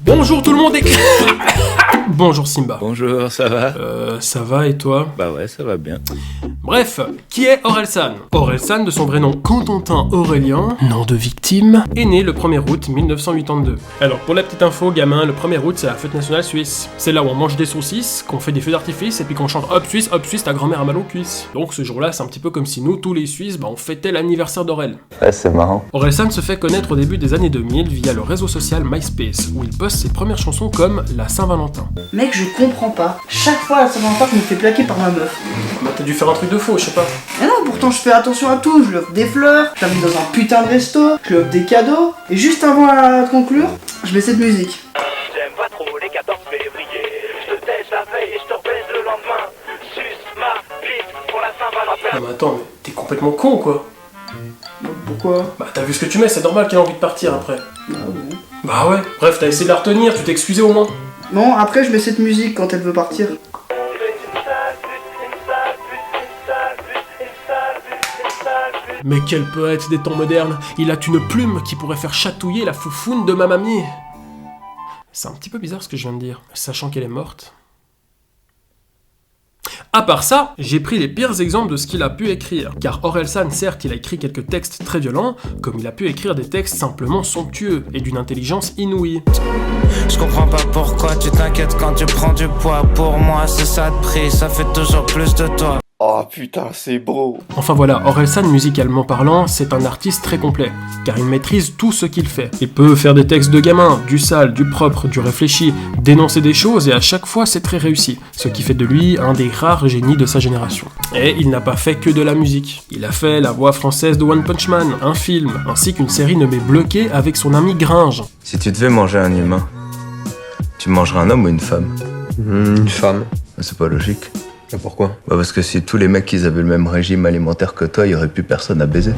Bonjour tout le monde et... Bonjour Simba. Bonjour, ça va? Ça va et toi? Bah ouais, ça va bien. Bref, qui est Orelsan? Orelsan, de son vrai nom Cotentin Aurélien, nom de victime, est né le 1er août 1982. Alors, pour la petite info, gamin, le 1er août, c'est la fête nationale suisse. C'est là où on mange des saucisses, qu'on fait des feux d'artifice, et puis qu'on chante hop Suisse, ta grand-mère a mal aux cuisses. Donc ce jour-là, c'est un petit peu comme si nous, tous les Suisses, on fêtait l'anniversaire d'Aurel. Ouais, c'est marrant. Orelsan se fait connaître au début des années 2000 via le réseau social MySpace, où il poste ses premières chansons comme La Saint-Valentin. Mec, je comprends pas. Chaque fois à la Saint-Valentin, je me fais plaquer par ma meuf. Bah t'as dû faire un truc de faux, je sais pas. Mais non, pourtant je fais attention à tout. Je lui offre des fleurs, je l'amène dans un putain de resto, je lui offre des cadeaux. Et juste avant de conclure, je mets cette musique. J'aime pas trop les 14 février. Je te tèche la veille et je te rebaise le lendemain. Suce ma bite pour la Saint-Valentin. Non mais attends, mais t'es complètement con quoi. Pourquoi? Bah t'as vu ce que tu mets, c'est normal qu'elle ait envie de partir après. Ah bon. Bah ouais, bref, t'as essayé de la retenir, tu t'es excusé au moins. Non, après je mets cette musique quand elle veut partir. Mais quel poète des temps modernes, il a une plume qui pourrait faire chatouiller la foufoune de ma mamie. C'est un petit peu bizarre ce que je viens de dire, sachant qu'elle est morte. À part ça, j'ai pris les pires exemples de ce qu'il a pu écrire, car Orelsan, certes, il a écrit quelques textes très violents, comme il a pu écrire des textes simplement somptueux et d'une intelligence inouïe. Je comprends pas pourquoi tu t'inquiètes quand tu prends du poids. Pour moi, c'est ça de prix, ça fait toujours plus de toi. Oh putain, c'est beau. Enfin voilà, Orelsan, musicalement parlant, c'est un artiste très complet, car il maîtrise tout ce qu'il fait. Il peut faire des textes de gamin, du sale, du propre, du réfléchi, dénoncer des choses, et à chaque fois c'est très réussi, ce qui fait de lui un des rares génies de sa génération. Et il n'a pas fait que de la musique. Il a fait la voix française de One Punch Man, un film, ainsi qu'une série nommée Bloqué avec son ami Gringe. Si tu devais manger un humain, tu mangerais un homme ou une femme? Une femme. C'est pas logique. Et pourquoi? Bah parce que si tous les mecs ils avaient le même régime alimentaire que toi, il y aurait plus personne à baiser.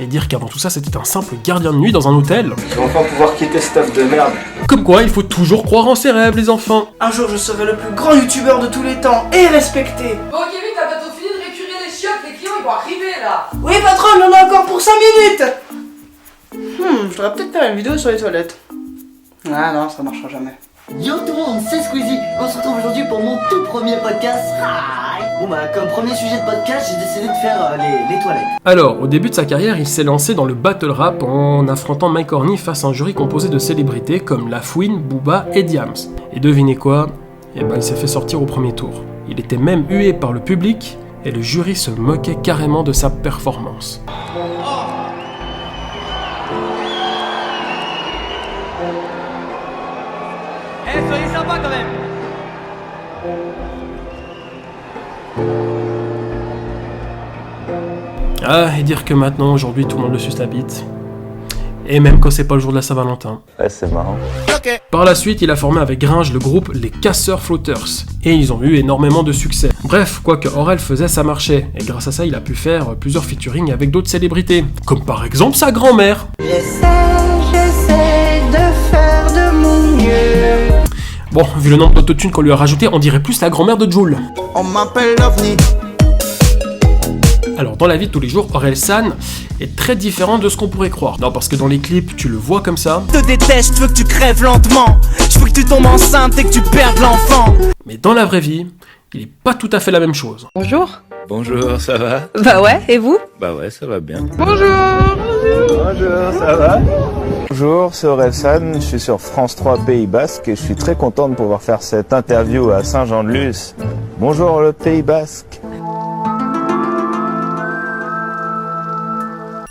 Et dire qu'avant tout ça c'était un simple gardien de nuit dans un hôtel. Je vais enfin pouvoir quitter ce taf de merde. Comme quoi, il faut toujours croire en ses rêves les enfants. Un jour je serai le plus grand youtubeur de tous les temps et respecté. Bon Kevin, t'as bientôt fini de récurer les chiottes, les clients ils vont arriver là. Oui patron, on en a encore pour 5 minutes. Je devrais peut-être faire une vidéo sur les toilettes. Ah non, ça marchera jamais. Yo tout le monde, c'est Squeezie. On se retrouve aujourd'hui pour mon tout premier podcast. Bon bah comme premier sujet de podcast, j'ai décidé de faire les toilettes. Alors, au début de sa carrière, il s'est lancé dans le battle rap en affrontant Mike Horny face à un jury composé de célébrités comme La Fouine, Booba et Diams. Et devinez quoi? Eh ben il s'est fait sortir au premier tour. Il était même hué par le public et le jury se moquait carrément de sa performance. Soyez sympa quand même. Ah, et dire que maintenant, aujourd'hui, tout le monde le suce la bite. Et même quand c'est pas le jour de la Saint-Valentin. Ouais, c'est marrant. Par la suite, il a formé avec Gringe le groupe Les Casseurs Floaters. Et ils ont eu énormément de succès. Bref, quoi que Aurel faisait, ça marchait. Et grâce à ça, il a pu faire plusieurs featuring avec d'autres célébrités. Comme par exemple sa grand-mère. J'essaie de faire de mon mieux. Bon, vu le nombre d'autotunes qu'on lui a rajouté, on dirait plus la grand-mère de Jul. On m'appelle l'OVNI. Alors, dans la vie de tous les jours, Orelsan est très différent de ce qu'on pourrait croire. Non, parce que dans les clips, tu le vois comme ça. Je te déteste, je veux que tu crèves lentement. Je veux que tu tombes enceinte et que tu perdes l'enfant. Mais dans la vraie vie, il est pas tout à fait la même chose. Bonjour. Bonjour, ça va? Bah ouais, et vous? Bah ouais, ça va bien. Bonjour. Bonjour, ça va? Bonjour, c'est Orelsan, je suis sur France 3 Pays Basque et je suis très content de pouvoir faire cette interview à Saint-Jean-de-Luz. Bonjour le Pays Basque.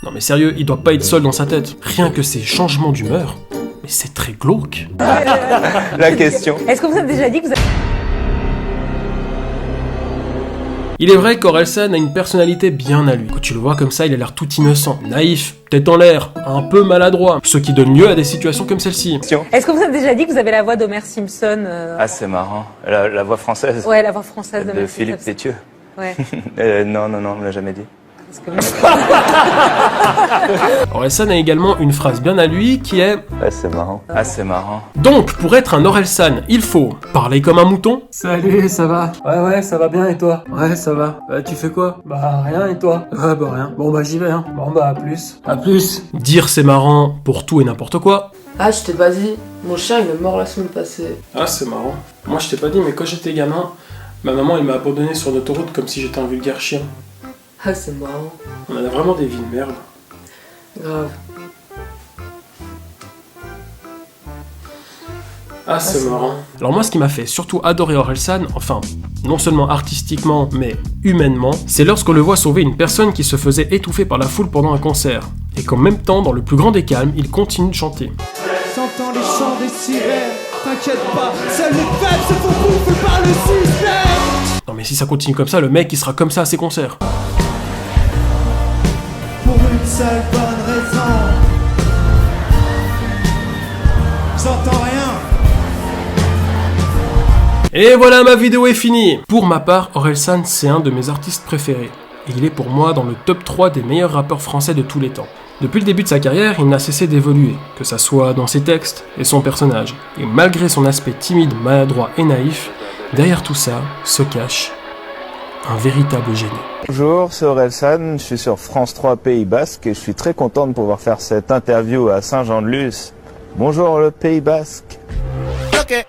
Non mais sérieux, il doit pas être seul dans sa tête. Rien que ces changements d'humeur, mais c'est très glauque. La question. Est-ce que vous avez déjà dit que vous avez... Il est vrai qu'Orelsan a une personnalité bien à lui. Quand tu le vois comme ça, il a l'air tout innocent, naïf, tête en l'air, un peu maladroit, ce qui donne lieu à des situations comme celle-ci. Est-ce que vous avez déjà dit que vous avez la voix d'Homer Simpson Ah, c'est marrant. La voix française. Ouais, la voix française d'Homer De Simpson. Philippe Pétieux. Ouais. Non, on me l'a jamais dit. Parce que... Orelsan a également une phrase bien à lui qui est Ouais, c'est marrant. Ah, c'est marrant. donc, pour être un Orelsan, il faut parler comme un mouton. Salut, ça va? Ouais, ça va bien et toi? Ouais, ça va. Tu fais quoi? Bah, rien et toi? Ouais, bah rien. Bon, bah j'y vais, hein. Bon, bah à plus. À plus. Dire c'est marrant pour tout et n'importe quoi. Ah, je t'ai pas dit, mon chien il est mort la semaine passée. Ah, c'est marrant. Moi, je t'ai pas dit, mais quand j'étais gamin, ma maman, elle m'a abandonné sur l'autoroute comme si j'étais un vulgaire chien. Ah, c'est marrant. On a vraiment des vies de merde. Grave. Ah, c'est marrant. Alors moi, ce qui m'a fait surtout adorer Orelsan, enfin, non seulement artistiquement, mais humainement, c'est lorsqu'on le voit sauver une personne qui se faisait étouffer par la foule pendant un concert, et qu'en même temps, dans le plus grand des calmes, il continue de chanter. J'entends les chants des sirènes, t'inquiète pas, seuls les faibles se font bouffer par le système. Non mais si ça continue comme ça, le mec, il sera comme ça à ses concerts. Pour une seule bonne raison, j'entends rien. Et voilà, ma vidéo est finie. Pour ma part, Orelsan, c'est un de mes artistes préférés. Et il est pour moi dans le top 3 des meilleurs rappeurs français de tous les temps. Depuis le début de sa carrière, il n'a cessé d'évoluer, que ça soit dans ses textes et son personnage. Et malgré son aspect timide, maladroit et naïf, derrière tout ça se cache un véritable génie. Bonjour, c'est Orelsan, je suis sur France 3 Pays Basque et je suis très content de pouvoir faire cette interview à Saint-Jean-de-Luz. Bonjour le Pays Basque. Ok.